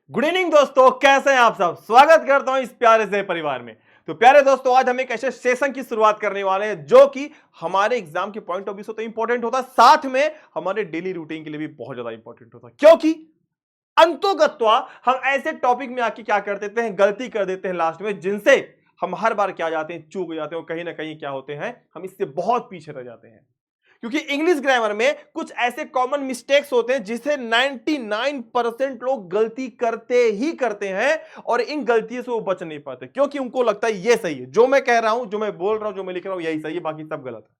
Good evening दोस्तों, कैसे हैं आप सब। स्वागत करता हूं इस प्यारे से परिवार में। तो प्यारे दोस्तों, आज हम एक ऐसे सेशन की शुरुआत करने वाले हैं जो कि हमारे एग्जाम के पॉइंट ऑफ व्यू से तो इंपॉर्टेंट होता है, साथ में हमारे डेली रूटीन के लिए भी बहुत ज्यादा इंपॉर्टेंट होता है। क्योंकि अंतोगत्वा हम ऐसे टॉपिक में आके क्या कर देते हैं, गलती कर देते हैं लास्ट में, जिनसे हम हर बार क्या जाते हैं, चूक जाते हैं और कहीं ना कहीं क्या होते हैं, हम इससे बहुत पीछे रह जाते हैं। क्योंकि इंग्लिश ग्रामर में कुछ ऐसे कॉमन मिस्टेक्स होते हैं जिसे 99% लोग गलती करते ही करते हैं और इन गलतियों से वो बच नहीं पाते, क्योंकि उनको लगता है ये सही है, जो मैं कह रहा हूं, जो मैं बोल रहा हूं, जो मैं लिख रहा हूं, यही सही है, बाकी सब गलत है।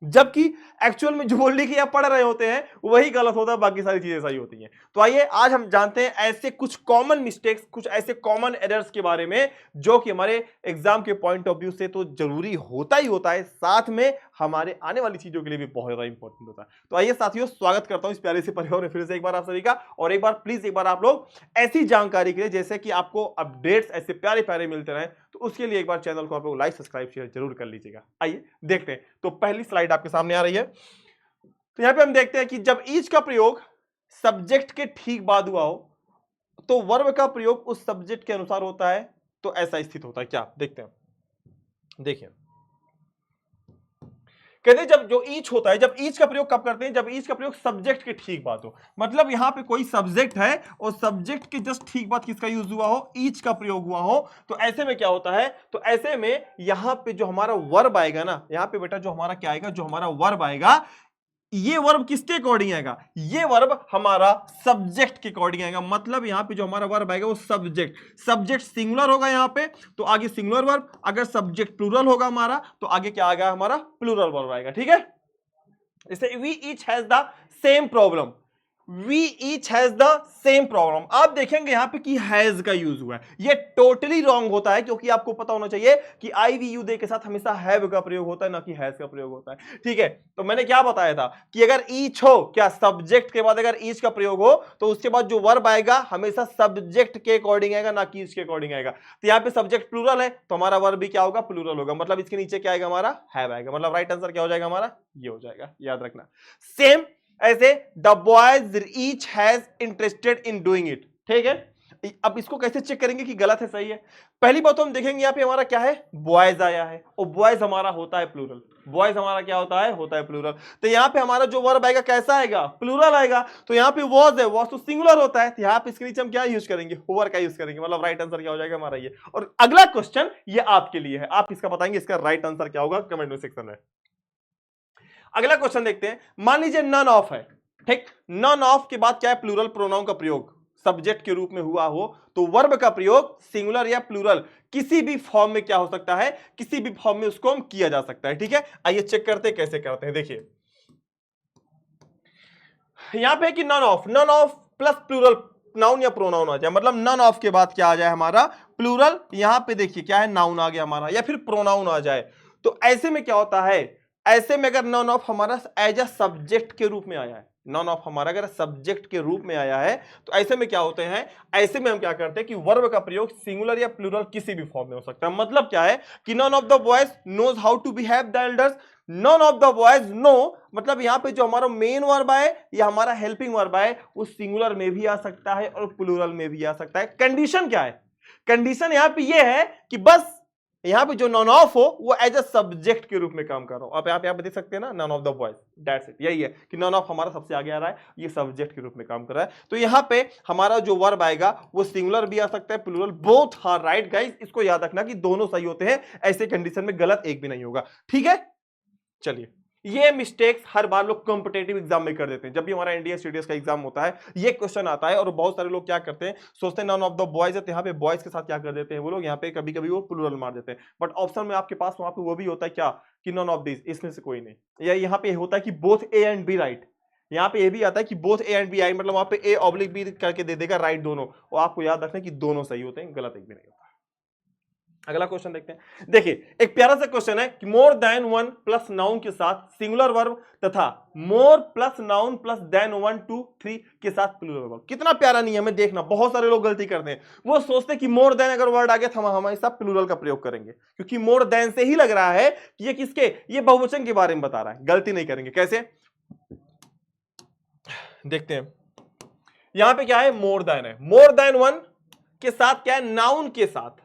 जबकि एक्चुअल में जो लिख या पढ़ रहे होते हैं वही गलत होता है, बाकी सारी चीजें सही होती हैं। तो आइए आज हम जानते हैं ऐसे कुछ कॉमन मिस्टेक्स, कुछ ऐसे कॉमन एरर्स के बारे में जो कि हमारे एग्जाम के पॉइंट ऑफ व्यू से तो जरूरी होता ही होता है, साथ में हमारे आने वाली चीजों के लिए भी बहुत ज्यादा इंपॉर्टेंट होता है। तो आइए साथियों, स्वागत करता हूं इस प्यारे से परिवार में फिर से एक बार आप सभी का। और एक बार प्लीज, एक बार आप लोग ऐसी जानकारी के लिए, जैसे कि आपको अपडेट्स ऐसे प्यारे प्यारे मिलते रहे, तो उसके लिए एक बार चैनल को आप लोग लाइक सब्सक्राइब शेयर जरूर कर लीजिएगा। आइए देखते हैं। तो पहली स्लाइड आपके सामने आ रही है। तो यहां पे हम देखते हैं कि जब ईच का प्रयोग सब्जेक्ट के ठीक बाद हुआ हो तो वर्ब का प्रयोग उस सब्जेक्ट के अनुसार होता है। तो ऐसा स्थित होता है क्या, देखते हैं। देखिए, कहते हैं जब जो ईच होता है, जब ईच का प्रयोग कब करते हैं, जब ईच का प्रयोग सब्जेक्ट के ठीक बाद हो। मतलब यहां पे कोई सब्जेक्ट है और सब्जेक्ट के जस्ट ठीक बाद किसका यूज हुआ हो, ईच का प्रयोग हुआ हो। तो ऐसे में क्या होता है, तो ऐसे में यहां पे जो हमारा वर्ब आएगा ना, यहां पे बेटा जो हमारा क्या आएगा, जो हमारा वर्ब आएगा, ये वर्ब किसके अकॉर्डिंग आएगा, ये वर्ब हमारा सब्जेक्ट के अकॉर्डिंग आएगा। मतलब यहां पे जो हमारा वर्ब आएगा वो सब्जेक्ट सिंगुलर होगा यहां पे, तो आगे सिंगुलर वर्ब। अगर सब्जेक्ट प्लूरल होगा हमारा, तो आगे क्या आएगा, हमारा प्लूरल वर्ब आएगा। ठीक है, इसे we each has the same problem, we each has the same problem. आप देखेंगे यहां पे कि हैज का यूज हुआ है, ये टोटली रॉन्ग होता है, क्योंकि आपको पता होना चाहिए कि आई वी यू दे के साथ हमेशा हैव का प्रयोग होता है, ना कि हैज का प्रयोग होता है। ठीक है, तो मैंने क्या बताया था कि अगर ईच हो, क्या सब्जेक्ट के बाद अगर ईच का प्रयोग हो, तो उसके बाद जो वर्ब आएगा हमेशा सब्जेक्ट के अकॉर्डिंग आएगा, ना कि ईच के अकॉर्डिंग आएगा। तो यहां पे सब्जेक्ट प्लूरल है, तो हमारा वर्ब भी क्या होगा, प्लूरल होगा। मतलब इसके नीचे क्या आएगा, हमारा हैव आएगा। मतलब राइट आंसर क्या हो जाएगा, हमारा ये हो जाएगा, याद रखना। सेम ऐसे the boys each has interested in doing it. ठीक है, अब इसको कैसे चेक करेंगे कि गलत है सही है। पहली बात तो हम देखेंगे यहां पे हमारा क्या है, बॉयज आया है, और बॉयज हमारा होता है प्लूरल। बॉयज हमारा क्या होता है प्लूरल। तो यहां पे हमारा जो वर्ब आएगा कैसा आएगा, प्लूरल आएगा। तो यहां पे वॉज है, वॉज तो सिंगुलर होता है, तो यहां पे इसके नीचे हम क्या यूज करेंगे, हुआ का यूज करेंगे। मतलब राइट आंसर क्या हो जाएगा हमारा ये। और अगला क्वेश्चन ये आपके लिए है, आप इसका बताएंगे इसका राइट आंसर क्या होगा कमेंट में सेक्शन में। अगला क्वेश्चन देखते हैं। मान लीजिए नन ऑफ है, ठीक, नन ऑफ के बाद क्या है, प्लूरल प्रोनाउन का प्रयोग सब्जेक्ट के रूप में हुआ हो, तो वर्ब का प्रयोग सिंगुलर या प्लूरल किसी भी फॉर्म में क्या हो सकता है, किसी भी फॉर्म में उसको हम किया जा सकता है। ठीक है, आइए चेक करते हैं कैसे करते हैं। देखिए यहां पे कि none of plus plural noun या प्रोनाउन आ जाए। मतलब नन ऑफ के बाद क्या आ जाए, हमारा प्लूरल। यहां पे देखिए क्या है, नाउन आ गया हमारा, या फिर प्रोनाउन आ जाए। तो ऐसे में क्या होता है, ऐसे में अगर नन ऑफ हमारा एज अ सब्जेक्ट के रूप में आया है, नन ऑफ हमारा अगर सब्जेक्ट के रूप में आया है, तो ऐसे में क्या होते हैं, ऐसे में हम क्या करते हैं कि वर्ब का प्रयोग सिंगुलर या प्लूरल किसी भी फॉर्म में हो सकता है। मतलब क्या है कि none of the boys knows how to behave the elders, none of the boys know. मतलब यहां पे जो हमारा मेन वर्ब है या हमारा हेल्पिंग वर्ब है, वो सिंगुलर में भी आ सकता है और प्लूरल में भी आ सकता है। कंडीशन क्या है, कंडीशन यहां पे ये है कि बस यहां पे जो नॉन ऑफ हो वो एज अ सब्जेक्ट के रूप में काम कर रहा हूं। आप यहां पे देख सकते हैं ना, none of the boys, that's it, यही है कि नॉन ऑफ हमारा सबसे आगे आ रहा है, ये सब्जेक्ट के रूप में काम कर रहा है। तो यहां पे हमारा जो वर्ब आएगा वो सिंगुलर भी आ सकता है, plural, both are right guys. इसको याद रखना कि दोनों सही होते हैं, ऐसे कंडीशन में गलत एक भी नहीं होगा। ठीक है, चलिए, ये मिस्टेक्स हर बार लोग कॉम्पिटेटिव एग्जाम में कर देते हैं। जब भी हमारा एनडीए सीडीएस का एग्जाम होता है ये क्वेश्चन आता है, और बहुत सारे लोग क्या करते हैं, सोचते हैं नॉन ऑफ द बॉयज है, तो यहाँ पे बॉयज के साथ क्या कर देते हैं वो लोग, यहाँ पे कभी कभी वो प्लूरल मार देते हैं। बट ऑप्शन में आपके पास वहां पे वो भी होता है क्या, कि नॉन ऑफ दिस, इसमें से कोई नहीं। या यहाँ पे होता है कि both A and B right, यहाँ पे ये भी आता है कि both A and B I, मतलब वहां पे ए ऑब्लिक बी करके दे देगा राइट दोनों। और आपको याद रखना कि दोनों सही होते हैं, गलत एक भी नहीं होता। अगला क्वेश्चन देखते हैं। देखिए एक प्यारा सा क्वेश्चन है कि more than one plus noun के साथ सिंगुलर वर्ब तथा मोर प्लस नाउन प्लस देन 1 2 3 के साथ प्लूरल वर्ब। कितना प्यारा नियम है, देखना बहुत सारे लोग गलती करते हैं। वो सोचते हैं कि मोर देन अगर वर्ड आ गया तो हम हमेशा प्लूरल का प्रयोग करेंगे, क्योंकि मोर देन से ही लग रहा है कि ये किसके, ये बहुवचन के बारे में बता रहा है। गलती नहीं करेंगे, कैसे देखते हैं। यहां पे क्या है, मोर देन है, मोर देन वन के साथ क्या है, नाउन के साथ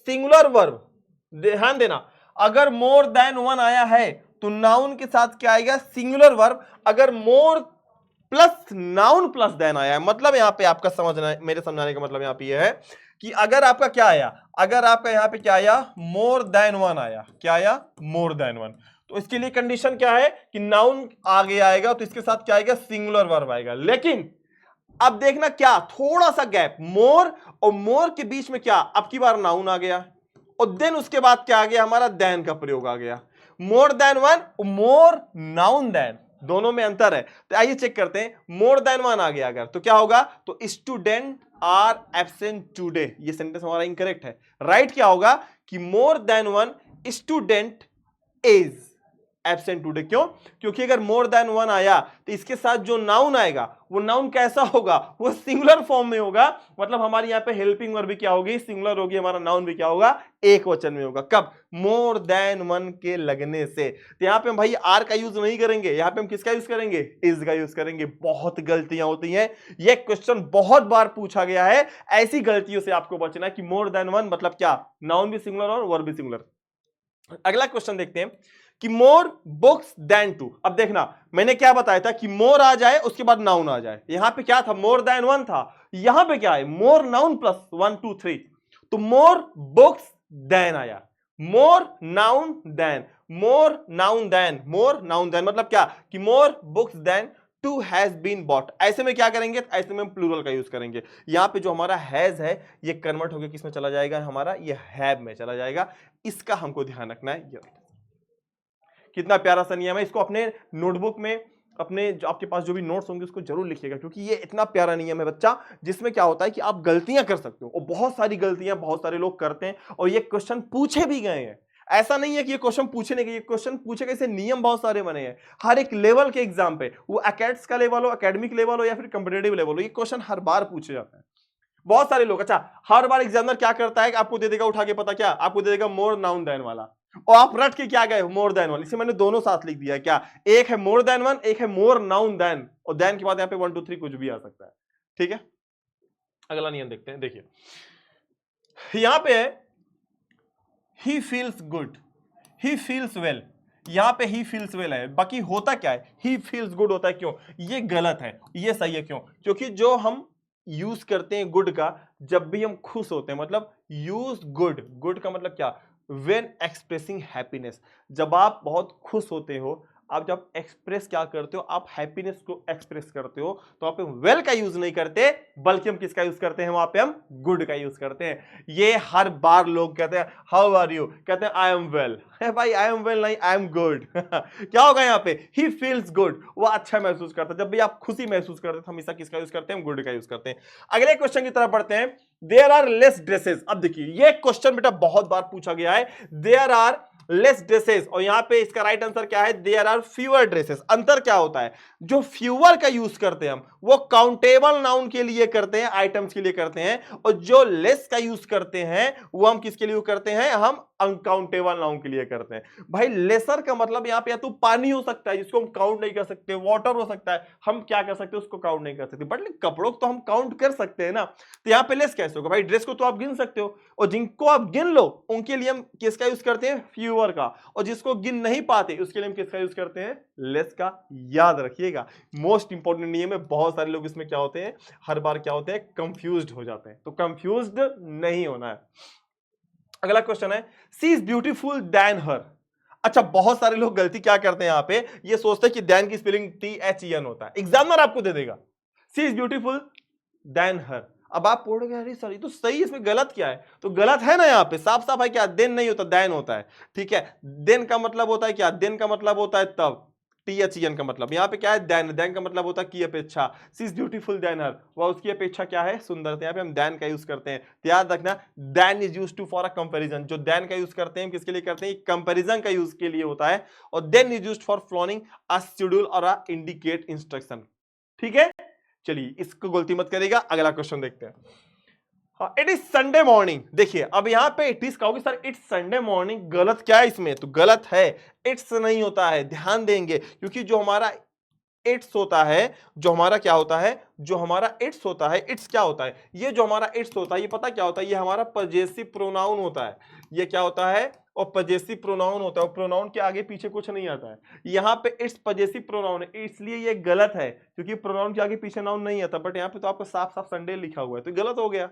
सिंगुलर वर्ब, ध्यान देना, अगर मोर देन वन आया है तो नाउन के साथ क्या आएगा, सिंगुलर वर्ब। अगर मोर प्लस नाउन प्लस देन आया है, मतलब यहां पे आपका समझना, मेरे समझाने का मतलब यहां पे यह है कि अगर आपका क्या आया, अगर आपका यहां पे क्या आया, मोर देन वन आया, क्या आया, मोर देन वन, तो इसके लिए कंडीशन क्या है कि नाउन आगे आएगा तो इसके साथ क्या आएगा, सिंगुलर वर्ब आएगा। लेकिन अब देखना क्या, थोड़ा सा गैप, मोर और मोर के बीच में क्या, अब की बार नाउन आ गया और देन उसके बाद क्या आ गया, हमारा देन का प्रयोग आ गया। मोर देन वन, मोर नाउन देन, दोनों में अंतर है। तो आइए चेक करते हैं, मोर देन वन आ गया अगर तो क्या होगा, तो स्टूडेंट आर एब्सेंट टुडे, ये सेंटेंस हमारा इनकरेक्ट है। राइट क्या होगा कि more than one student is absent today. क्यों, क्योंकि अगर मोर देन वन आया तो इसके साथ जो नाउन आएगा वो नाउन कैसा होगा, वो सिंगुलर फॉर्म में होगा, मतलब हमारी यहां पे हेल्पिंग वर्ब भी क्या होगी, सिंगुलर होगी, हमारा नाउन भी क्या होगा, एक वचन में होगा। कब, मोर देन वन के लगने से। तो यहां पे हम भाई आर का यूज नहीं करेंगे, यहां पे हम किसका यूज करेंगे, इज का यूज करेंगे। बहुत गलतियां होती हैं, ये क्वेश्चन बहुत बार पूछा गया है, ऐसी गलतियों से आपको बचना है कि मोर देन वन मतलब क्या, नाउन भी सिंगुलर और वर्ब भी सिंगुलर। अगला क्वेश्चन देखते हैं कि मोर बुक्स देन टू। अब देखना, मैंने क्या बताया था कि मोर आ जाए उसके बाद नाउन आ जाए, यहां पे क्या था, मोर देन वन था, यहां पे क्या है, मोर नाउन प्लस 1 2 3, तो मोर बुक्स देन आया, more noun than, more noun than, more noun than मतलब क्या कि more books than two has been bought. ऐसे में क्या करेंगे, ऐसे में हम प्लूरल का यूज करेंगे। यहां पे जो हमारा हैज है ये कन्वर्ट होकर किसमें चला जाएगा, हमारा ये हैव में चला जाएगा। इसका हमको ध्यान रखना है। कितना प्यारा सा नियम है, इसको अपने नोटबुक में, अपने जो आपके पास जो भी नोट्स होंगे उसको जरूर लिखिएगा, क्योंकि ये इतना प्यारा नियम है बच्चा, जिसमें क्या होता है कि आप गलतियां कर सकते हो, और बहुत सारी गलतियां बहुत सारे लोग करते हैं, और ये क्वेश्चन पूछे भी गए हैं। ऐसा नहीं है कि ये क्वेश्चन पूछने के, ये क्वेश्चन पूछे गए, नियम बहुत सारे बने हैं हर एक लेवल के एग्जाम पे, वो एकेड्स का लेवल हो, एकेडमिक लेवल हो या फिर कॉम्पिटेटिव लेवल हो, ये क्वेश्चन हर बार पूछे जाते हैं। बहुत सारे लोग, अच्छा हर बार एग्जामिनर क्या करता है कि आपको दे देगा उठा के, पता क्या, आपको दे देगा मोर नाउन देन वाला, और आप रट के क्या गए, मोर देन वन। इसे मैंने दोनों साथ लिख दिया, क्या, एक है मोर देन वन, एक है मोर नाउन देन, और देन के बाद यहां पे 1 2 3 कुछ भी आ सकता है। ठीक है, अगला नियम देखते हैं। देखिए यहां पे है he feels good, he feels well, यहां पे ही फील्स वेल है, बाकी होता क्या है, ही फील्स गुड होता है। क्यों, ये गलत है, ये सही है। क्यों, क्योंकि जो हम यूज करते हैं गुड का जब भी हम खुश होते हैं, मतलब यूज गुड, गुड का मतलब क्या, व्हेन एक्सप्रेसिंग हैप्पीनेस, जब आप बहुत खुश होते हो, आप जब एक्सप्रेस क्या करते हो, आप हैप्पीनेस को एक्सप्रेस करते हो, तो आप वेल का यूज नहीं करते, बल्कि हम किसका यूज करते हैं, वहां पे हम गुड का यूज करते हैं। ये हर बार लोग कहते हैं हाउ आर यू, कहते हैं आई एम वेल, भाई आई एम वेल नहीं, आई एम गुड। क्या होगा यहाँ पे, ही फील्स गुड, वो अच्छा महसूस करता है। जब भी आप खुशी महसूस करते हैं, हमेशा किसका यूज करते हैं, हम गुड का यूज करते हैं। अगले क्वेश्चन की तरफ बढ़ते हैं, देयर आर लेस ड्रेसेस। अब देखिए ये क्वेश्चन बेटा बहुत बार पूछा गया है, देयर आर लेस ड्रेसेस, और यहां पे इसका राइट आंसर क्या है, देयर आर फ्यूअर ड्रेसेस। अंतर क्या होता है, जो फ्यूअर का यूज करते हैं हम, वो काउंटेबल नाउन के लिए करते हैं, आइटम्स के लिए करते हैं, और जो लेस का यूज करते हैं वो हम किसके लिए करते हैं, हम अनकाउंटेबल नाउन के लिए करते हैं। भाई लेसर का मतलब यहां पे या तो पानी हो सकता है जिसको हम काउंट नहीं कर सकते, वाटर हो सकता है, हम क्या कर सकते हैं, उसको काउंट नहीं कर सकते, बट कपड़ों को तो हम काउंट कर सकते हैं ना। तो यहां पे लेस कैसे होगा, भाई ड्रेस को तो आप गिन सकते हो, और जिनको आप गिन लो उनके लिए हम किसका यूज करते हैं, फ्यूअर का, और जिसको गिन नहीं पाते उसके लिए हम किसका यूज करते हैं, लेस का। याद रखिएगा, मोस्ट इंपॉर्टेंट नियम है, बहुत सारे लोग इसमें क्या होते हैं, हर बार क्या होते हैं, कंफ्यूज्ड हो जाते हैं, तो कंफ्यूज्ड नहीं होना है। अगला क्वेश्चन है, सी इज ब्यूटीफुल देन हर। अच्छा बहुत सारे लोग गलती क्या करते हैं यहां पे, ये सोचते हैं कि देन की स्पेलिंग THEN होता है, एग्जामिनर आपको दे देगा सी इज ब्यूटीफुल देन हर। अब आप पढ़ोगे अरे सर ये तो सही, इसमें गलत क्या है, तो गलत है ना, यहाँ पे साफ साफ है क्या, देन नहीं होता, देन होता है। ठीक है, देन का मतलब होता है क्या, देन का मतलब होता है तब, THEN का मतलब, यहाँ पे क्या है, देन, देन का मतलब होता है की अपेक्षा, सी इज ब्यूटीफुल देन हर, वह उसकी अपेक्षा क्या है, सुंदर। यहाँ पे हम देन का यूज करते हैं, तो याद रखना than is use to for a comparison, जो देन का यूज करते हैं किसके लिए करते हैं, कंपैरिजन का यूज के लिए होता है, और then is used for planning a schedule और अ इंडिकेट इंस्ट्रक्शन। ठीक है, चलिए इसको गलती मत करेगा। अगला क्वेश्चन देखते हैं, इट इज संडे मॉर्निंग। देखिए अब यहां पे इट इज कहोगे सर इट्स संडे मॉर्निंग, गलत क्या है इसमें, तो गलत है, इट्स नहीं होता है, ध्यान देंगे, क्योंकि जो हमारा इट्स होता है, जो हमारा क्या होता है, जो हमारा इट्स होता है, इट्स क्या होता है, ये जो हमारा इट्स होता है, ये पता क्या होता है, ये हमारा पजेसिव प्रोनाउन होता है। ये क्या होता है, और पजेसिव प्रोनाउन होता है, और प्रोनाउन के आगे पीछे कुछ नहीं आता है। यहाँ पे इट्स पजेसिव प्रोनाउन है, इसलिए ये गलत है, क्योंकि प्रोनाउन के आगे पीछे नाउन नहीं आता। बट यहाँ पे तो आपको साफ साफ संडे लिखा हुआ है, तो गलत हो गया।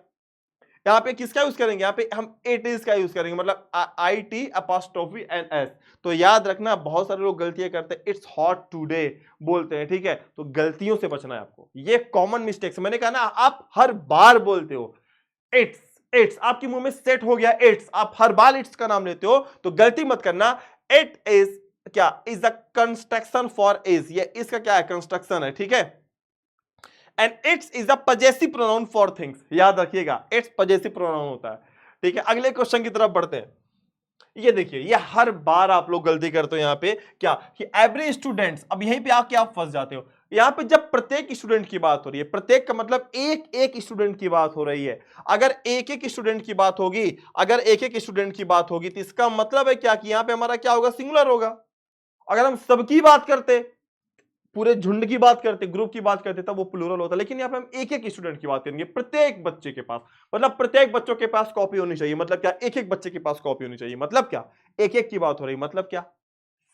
यहाँ पे किसका यूज करेंगे, यहाँ पे हम इट इज का यूज करेंगे, मतलब I T apostrophe N S. तो याद रखना, बहुत सारे लोग गलतियां करते हैं, इट्स हॉट टुडे बोलते हैं, ठीक है, तो गलतियों से बचना है आपको, ये कॉमन मिस्टेक्स। मैंने कहा ना, आप हर बार बोलते हो इट्स, इट्स आपके मुंह में सेट हो गया इट्स, आप हर बार इट्स का नाम लेते हो, तो गलती मत करना। इट इज क्या, is the construction for is, ये इसका क्या है, कंस्ट्रक्शन है, ठीक है। And it's is a possessive pronoun for things, याद रखिएगा, इट्स पजेसिव प्रोनाउन होता है, ठीक है। अगले क्वेश्चन की तरफ बढ़ते हैं। ये देखिए, ये हर बार आप लोग गलती करते हो यहाँ पे, क्या कि एवरी स्टूडेंट्स, अब यहीं पे आके आप फंस जाते हो। यहाँ पे जब प्रत्येक स्टूडेंट की बात हो रही है, प्रत्येक का मतलब एक एक स्टूडेंट की बात हो रही है। अगर एक एक स्टूडेंट की बात होगी, अगर एक एक स्टूडेंट की बात होगी, तो इसका मतलब है क्या कि यहाँ पे हमारा क्या होगा, सिंगुलर होगा। अगर हम सबकी बात करते, पूरे झुंड की बात करते, ग्रुप की बात करते, तब वो प्लूरल होता। लेकिन यहाँ पे हम एक एक स्टूडेंट की बात करेंगे, प्रत्येक बच्चे के पास, मतलब प्रत्येक बच्चों के पास कॉपी होनी चाहिए, मतलब क्या, एक एक बच्चे के पास कॉपी होनी चाहिए, मतलब क्या, एक एक की बात हो रही, मतलब क्या,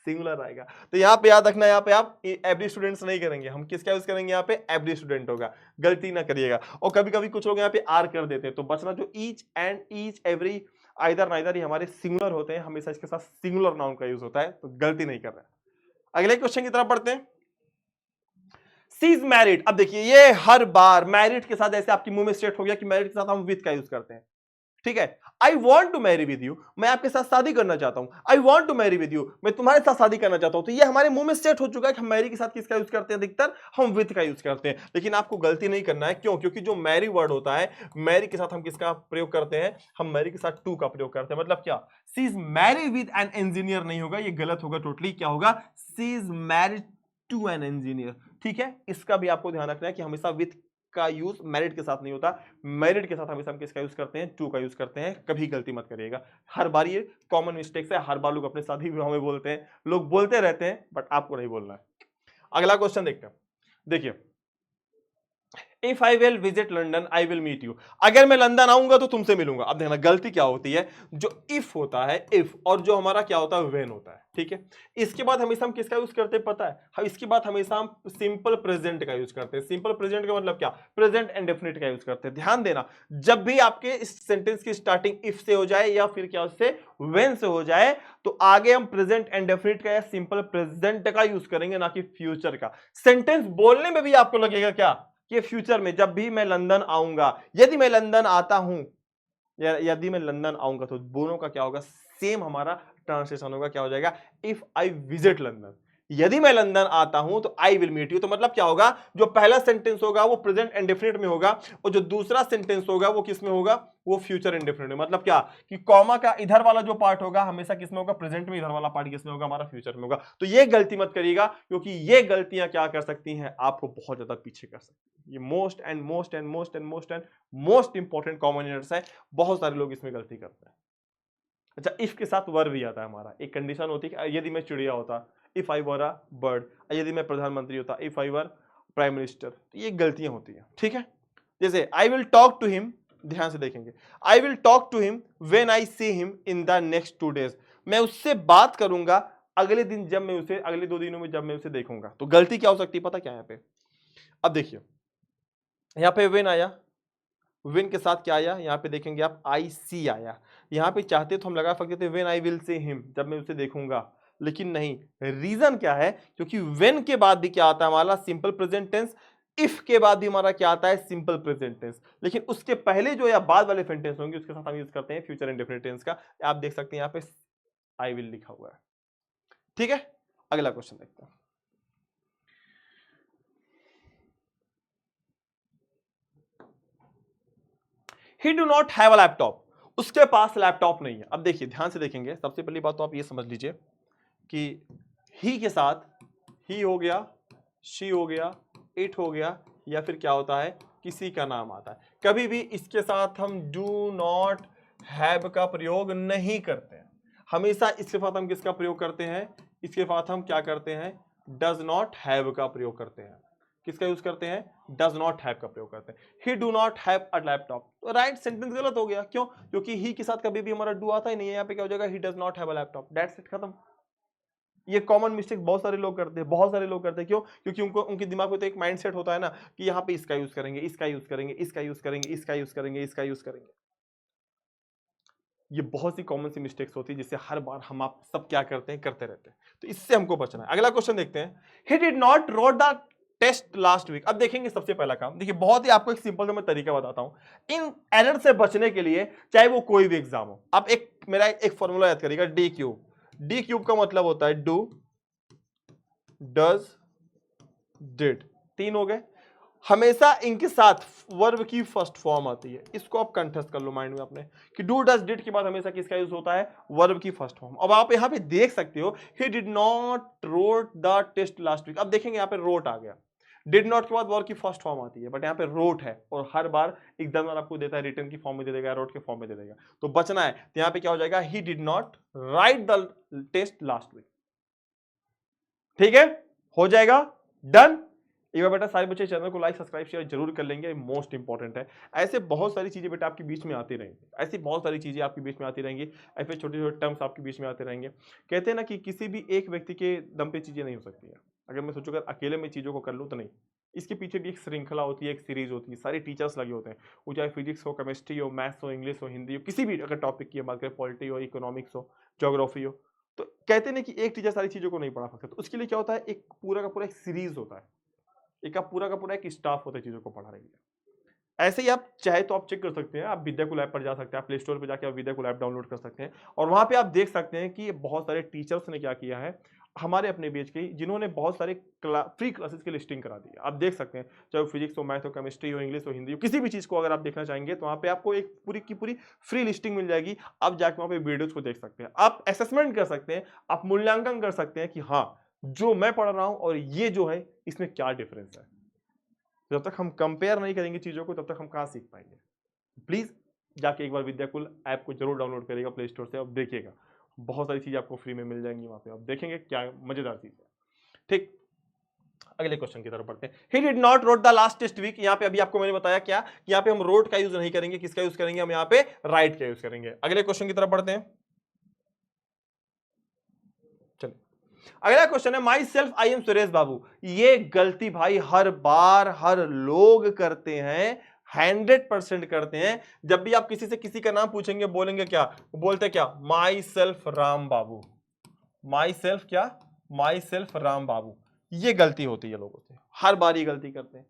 सिंगुलर आएगा। तो यहाँ पे याद रखना, यहाँ पे आप एवरी स्टूडेंट्स नहीं करेंगे, हम किसका यूज करेंगे, यहाँ पे एवरी स्टूडेंट होगा, गलती ना करिएगा। और कभी कभी कुछ लोग यहाँ पे आर कर देते हैं, तो बचना, जो each and each every either neither, ये हमारे सिंगुलर होते हैं, हमेशा इसके साथ सिंगुलर नाउन का यूज होता है, तो गलती नहीं कर रहे हैं। अगले क्वेश्चन की तरफ बढ़ते हैं। सी इज मैरिड, अब देखिए, ये हर बार मैरिड के साथ ऐसे आपके मुंह में स्ट्रेट हो गया कि मैरिड के साथ हम विद का यूज करते हैं, ठीक है। I want to marry with you, मैं आपके साथ शादी करना चाहता हूं, I want to marry with you, मैं तुम्हारे साथ शादी करना चाहता हूं। तो ये हमारे मुंह में सेट हो चुका है कि हम मैरी के साथ किसका यूज करते हैं, अधिकतर हम विद का यूज करते हैं। लेकिन आपको गलती नहीं करना है, क्यों, क्योंकि जो मैरी वर्ड होता है, मैरी के साथ हम किसका प्रयोग करते हैं, हम मैरी के साथ टू का प्रयोग करते हैं। मतलब क्या, she is marry with an engineer नहीं होगा, ये गलत होगा टोटली। क्या होगा, she is married to an engineer, ठीक है। इसका भी आपको ध्यान रखना है कि हमेशा विद का यूज मैरिड के साथ नहीं होता, मैरिड के साथ हमेशा हम किसका यूज करते हैं, टू का यूज करते हैं। कभी गलती मत करिएगा, हर बार ये कॉमन मिस्टेक्स है, हर बार लोग अपने शादी विवाह में बोलते हैं, लोग बोलते रहते हैं, बट आपको नहीं बोलना है। अगला क्वेश्चन देखते हैं। देखिए, if I will visit London I will meet you, अगर मैं लंदन आऊंगा तो तुमसे मिलूंगा। अब देखना, गलती क्या होती है, जो इफ होता है, इफ, और जो हमारा क्या होता है, व्हेन होता है, ठीक है। इसके बाद हमेशा हम किसका यूज करते हैं पता है, हम इसके बाद हमेशा हम सिंपल प्रेजेंट का यूज करते हैं। सिंपल प्रेजेंट का मतलब क्या, प्रेजेंट इंडेफिनिट का यूज करते हैं। ध्यान देना, जब भी आपके इस सेंटेंस की स्टार्टिंग इफ से हो जाए या फिर क्या उससे व्हेन से हो जाए, तो आगे हम प्रेजेंट इंडेफिनिट का या सिंपल प्रेजेंट का यूज करेंगे, ना कि फ्यूचर का। सेंटेंस बोलने में भी आपको लगेगा क्या, कि फ्यूचर में, जब भी मैं लंदन आऊंगा, यदि मैं लंदन आता हूं, या यदि मैं लंदन आऊंगा, तो दोनों का क्या होगा, सेम हमारा ट्रांसलेशन होगा, क्या हो जाएगा, इफ आई विजिट लंदन। यदि मैं लंदन आता हूं तो आई विल मीट यू, तो मतलब क्या होगा, जो पहला सेंटेंस होगा वो प्रेजेंट इंडेफिनिट में होगा, और जो दूसरा सेंटेंस होगा वो किस में होगा, वो फ्यूचर इंडेफिनिट में। मतलब क्या, कि कॉमा का इधर वाला जो पार्ट होगा हमेशा किस में होगा, प्रेजेंट में, इधर वाला पार्ट किस में होगा, हमारा फ्यूचर में होगा। तो ये गलती मत करिएगा, क्योंकि ये गलतियां क्या कर सकती हैं, आपको बहुत ज्यादा पीछे कर सकती हैं। ये most and most and most and most and most important common errors है, बहुत सारे लोग इसमें गलती करते हैं। अच्छा, इफ के साथ वर भी आता है, हमारा एक कंडीशन होती है कि यदि मैं चिड़िया होता, if I were a bird, यदि मैं प्रधानमंत्री होता, if I were prime minister. तो ये गलतियां होती हैं, ठीक है। जैसे I will talk to him, ध्यान से देखेंगे, I will talk to him when I see him in the next 2 days, मैं उससे बात करूंगा अगले दिन, जब मैं उसे, अगले 2 दिनों में जब मैं उसे देखूंगा। तो गलती क्या हो सकती है पता क्या है यहाँ पे, अब देखिए, यहाँ पे व्हेन आया, व्हेन के साथ क्या आया, यहाँ पे देखेंगे आप, आई सी आया। यहाँ पे चाहते तो हम लगा सकते थे when I will see him, जब मैं उसे देखूंगा, लेकिन नहीं। रीजन क्या है, क्योंकि व्हेन के बाद भी क्या आता है हमारा, सिंपल प्रेजेंट टेंस, इफ के बाद भी हमारा क्या आता है, सिंपल प्रेजेंट टेंस। लेकिन उसके पहले जो या बाद वाले सेंटेंस होंगे उसके साथ हम यूज करते हैं फ्यूचर इंडेफिनिट टेंस का। आप देख सकते हैं यहाँ पे आई विल लिखा हुआ है, ठीक है। अगला क्वेश्चन देखते हैं। ही do not have a laptop, उसके पास लैपटॉप नहीं है। अब देखिए, ध्यान से देखेंगे, सबसे पहली बात तो आप ये समझ लीजिए कि ही के साथ ही हो गया, शी हो गया, इट हो गया, या फिर क्या होता है, किसी का नाम आता है। कभी भी इसके साथ हम डू नॉट हैव का प्रयोग नहीं करते हैं, हमेशा इसके साथ हम किसका प्रयोग करते हैं, इसके साथ हम क्या करते हैं, डज नॉट हैव का प्रयोग करते हैं। किसका यूज करते हैं? डज नॉट हैव का प्रयोग करते हैं। ही do not have a laptop, तो राइट सेंटेंस गलत हो गया। क्यों? क्योंकि ही के साथ कभी भी हमारा डू आता ही नहीं है। यहाँ पे क्या हो जाएगा? He does not have a laptop, that's it, खत्म। ये कॉमन मिस्टेक बहुत सारे लोग करते हैं, बहुत सारे लोग करते हैं। क्यों? क्योंकि उनको उनके दिमाग में तो एक माइंडसेट होता है ना कि यहाँ पे इसका यूज करेंगे, इसका यूज करेंगे, इसका यूज करेंगे, इसका यूज करेंगे, इसका यूज करेंगे। ये बहुत सी कॉमन सी मिस्टेक्स होती है जिससे हर बार हम आप सब क्या करते हैं? करते रहते हैं। तो इससे हमको बचना है। अगला क्वेश्चन देखते हैं। He did not wrote the test last week. अब देखेंगे सबसे पहला काम, देखिए बहुत ही आपको एक सिंपल मैं तरीका बताता हूं इन एरर से बचने के लिए, चाहे वो कोई भी एग्जाम हो। आप एक मेरा एक फॉर्मूला याद करिएगा, डी क्यूब। डी क्यूब का मतलब होता है डू, डज, डिड, तीन हो गए। हमेशा इनके साथ वर्ब की फर्स्ट फॉर्म आती है, इसको आप कंठस्थ कर लो माइंड में अपने कि डू डज डिड के बाद हमेशा किसका यूज होता है? वर्ब की फर्स्ट फॉर्म। अब आप यहां पे देख सकते हो he did not wrote the test last week. अब देखेंगे यहां पे रोट आ गया, डिड नॉट के बाद वर्ब की फर्स्ट फॉर्म आती है, बट यहां पे रोट है और हर बार एग्जामिनर आपको देता है रिटर्न की फॉर्म में दे देगा, रोट के फॉर्म में दे देगा। तो बचना है, तो यहां पे क्या हो जाएगा? He did not write the test last week. ठीक है, हो जाएगा, डन। एक बार बेटा सारे बच्चे चैनल को लाइक सब्सक्राइब शेयर जरूर कर लेंगे, मोस्ट इंपॉर्टेंट है। ऐसे बहुत सारी चीजें बेटा आपके बीच में आती रहेंगी, ऐसी बहुत सारी चीजें आपके बीच में आती रहेंगी, ऐसे छोटे छोटे टर्म्स आपके बीच में आते रहेंगे। कहते हैं ना कि किसी भी एक व्यक्ति के दम पे चीजें नहीं हो सकती है। अगर मैं सोचूं अगर अकेले में चीजों को कर लूं तो नहीं, इसके पीछे भी एक श्रृंखला होती है, एक सीरीज होती है, सारे टीचर्स लगे होते हैं। वो चाहे फिजिक्स हो, केमिस्ट्री हो, मैथ्स हो, इंग्लिश हो, हिंदी हो, किसी भी अगर टॉपिक की बात करें, पॉलिटी हो, इकोनॉमिक्स हो, ज्योग्राफी हो, तो कहते हैं कि एक टीचर सारी चीजों को नहीं पढ़ा सकता। तो उसके लिए क्या होता है? एक पूरा का पूरा एक सीरीज होता है, एक पूरा का पूरा एक स्टाफ होता है चीजों को पढ़ाने के लिए। ऐसे ही आप चाहे तो आप चेक कर सकते हैं, आप विद्याकुल ऐप पर जा सकते हैं, आप प्ले स्टोर पर जाकर आप विद्याकुल ऐप डाउनलोड कर सकते हैं और वहां पे आप देख सकते हैं कि बहुत सारे टीचर्स ने क्या किया है हमारे अपने बेच के, जिन्होंने बहुत सारे फ्री क्लासेस की लिस्टिंग करा दी है। आप देख सकते हैं, चाहे वो फिजिक्स हो, मैथ हो, केमिस्ट्री हो, इंग्लिश हो, हिंदी हो, किसी भी चीज को अगर आप देखना चाहेंगे तो वहां पे आपको एक पूरी की पूरी फ्री लिस्टिंग मिल जाएगी। आप जाकर वहां पे वीडियोस को देख सकते हैं, आप असेसमेंट कर सकते हैं, आप मूल्यांकन कर सकते हैं कि हाँ जो मैं पढ़ रहा हूं और ये जो है इसमें क्या डिफरेंस है। जब तक हम कंपेयर नहीं करेंगे चीजों को, तब तक हम कहां सीख पाएंगे। प्लीज जाके एक बार विद्याकुल ऐप को जरूर डाउनलोड करिएगा प्ले स्टोर से, आप देखिएगा बहुत सारी चीजें आपको फ्री में मिल जाएंगी वहां पे, आप देखेंगे क्या मजेदार चीज है। ठीक, अगले क्वेश्चन की तरफ बढ़ते हैं। He did not wrote the last test week. यहाँ पे अभी आपको मैंने बताया क्या कि यहाँ पे हम रोट का यूज नहीं करेंगे, किसका यूज करेंगे? हम यहाँ पे राइट का यूज करेंगे। अगले क्वेश्चन की तरफ बढ़ते हैं। चलिए, अगला क्वेश्चन है myself I am Suresh Babu. ये गलती भाई हर बार हर लोग करते हैं, 100% करते हैं। जब भी आप किसी से किसी का नाम पूछेंगे बोलेंगे क्या? बोलते क्या? My self Ram Babu. My self क्या? माई सेल्फ राम बाबू। ये गलती होती है लोगों से, हर बार ये गलती करते हैं।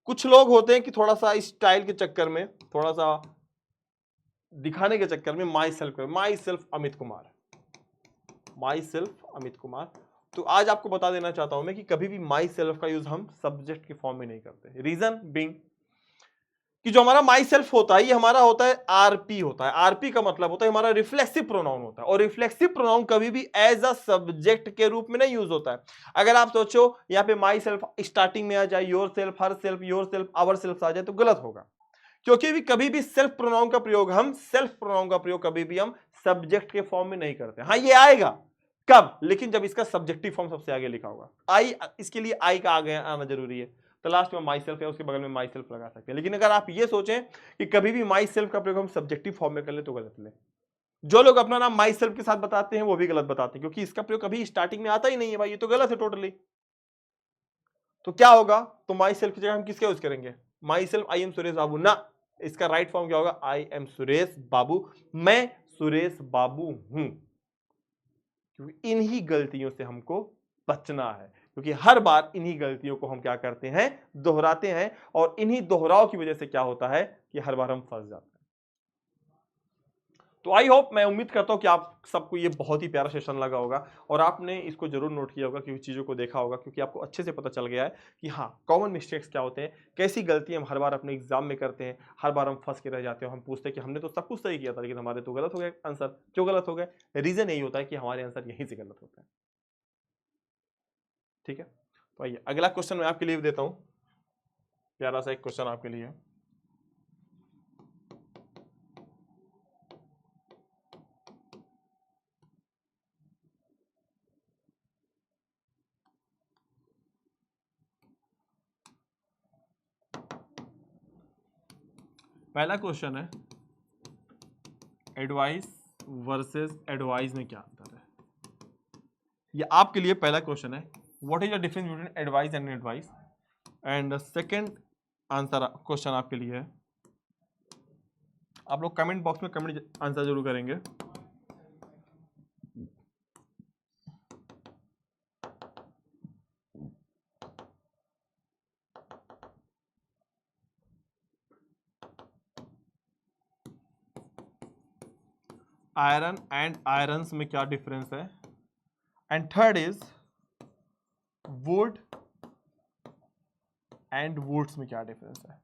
कुछ लोग होते हैं कि थोड़ा सा स्टाइल के चक्कर में, थोड़ा सा दिखाने के चक्कर में my self Amit Kumar, my self Amit Kumar. तो आज आपको बता देना चाहता हूं मैं कि कभी भी माई सेल्फ का यूज हम सब्जेक्ट के फॉर्म में नहीं करते। रीजन बीइंग कि जो हमारा माई सेल्फ होता है ये हमारा होता है आरपी होता है। आरपी का मतलब होता है हमारा रिफ्लेक्सिव प्रोनाउन होता है, और रिफ्लेक्सिव प्रोनाउन कभी भी एज अ सब्जेक्ट के रूप में नहीं यूज होता है। अगर आप सोचो यहाँ पे माई सेल्फ स्टार्टिंग में आ जाए, yourself, herself, yourself, ourself आ जाए तो गलत होगा। क्योंकि भी कभी भी सेल्फ प्रोनाउन का प्रयोग हम कभी भी हम सब्जेक्ट के फॉर्म में नहीं करते। हाँ ये आएगा कब? लेकिन जब इसका सब्जेक्टिव फॉर्म सबसे आगे लिखा होगा। आई, इसके लिए आई का आगे आना जरूरी है, तो लास्ट में माई सेल्फ है, उसके बगल में माई सेल्फ लगा सकते हैं। लेकिन अगर आप ये सोचें कि कभी भी माई सेल्फ का प्रयोग हम सब्जेक्टिव फॉर्म में कर ले तो गलत ले। जो लोग अपना नाम माई सेल्फ के साथ बताते हैं वो भी गलत बताते हैं, क्योंकि इसका प्रयोग कभी स्टार्टिंग में आता ही नहीं है भाई, ये तो गलत है टोटली। तो क्या होगा? तो माई सेल्फ की जगह हम किसका यूज करेंगे? Myself I am Suresh Babu ना, इसका राइट फॉर्म क्या होगा? आई एम सुरेश बाबू, मैं सुरेश बाबू हूं। क्योंकि इन्हीं गलतियों से हमको बचना है, क्योंकि हर बार इन्हीं गलतियों को हम क्या करते हैं? दोहराते हैं, और इन्हीं दोहराव की वजह से क्या होता है कि हर बार हम फंस जाते हैं। तो आई होप, मैं उम्मीद करता हूं कि आप सबको ये बहुत ही प्यारा सेशन लगा होगा और आपने इसको जरूर नोट किया होगा, क्योंकि चीज़ों को देखा होगा, क्योंकि आपको अच्छे से पता चल गया है कि हाँ कॉमन मिस्टेक्स क्या होते हैं, कैसी गलतियां हम हर बार अपने एग्जाम में करते हैं, हर बार हम फंस के रह जाते हैं। हम पूछते हैं कि हमने तो सब कुछ सही किया था लेकिन हमारे तो गलत हो गए आंसर। क्यों गलत हो गए? रीजन यही होता है कि हमारे आंसर यहीं से गलत होते हैं। ठीक है, तो आइए अगला क्वेश्चन मैं आपके लिए देता हूं, प्यारा सा एक क्वेश्चन आपके लिए। पहला क्वेश्चन है एडवाइस वर्सेस एडवाइस में क्या अंतर है। ये आपके लिए पहला क्वेश्चन है, what is the difference between advice and advice. And second answer question आपके लिए है, आप लोग कमेंट बॉक्स में कमेंट आंसर जरूर करेंगे। आयरन एंड आयरन्स में क्या डिफरेंस है। And third is wood and woods में क्या डिफरेंस है।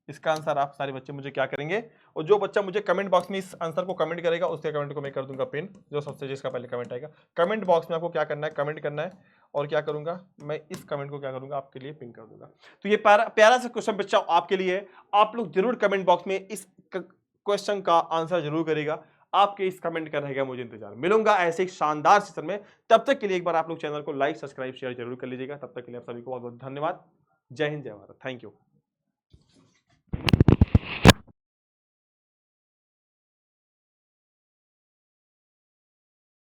इसका आंसर आप सारे बच्चे मुझे क्या करेंगे, और जो बच्चा मुझे कमेंट बॉक्स में इस आंसर को कमेंट करेगा उसके कमेंट को मैं कर दूंगा पिन, जो सबसे जिसका पहले कमेंट आएगा। कमेंट बॉक्स में आपको क्या करना है, कमेंट करना है, और क्या करूंगा मैं इस कमेंट को क्या करूंगा आपके लिए पिन कर दूंगा। तो ये प्यारा सा क्वेश्चन बच्चा आपके लिए, आप लोग जरूर कमेंट बॉक्स में इस क्वेश्चन का आंसर जरूर करेगा। आपके इस कमेंट का रहेगा मुझे इंतजार। मिलूंगा ऐसे एक शानदार सेशन में, तब तक के लिए एक बार आप लोग चैनल को लाइक सब्सक्राइब शेयर जरूर कर लीजिएगा। तब तक के लिए आप सभी को बहुत बहुत धन्यवाद। जय हिंद, जय भारत, थैंक यू।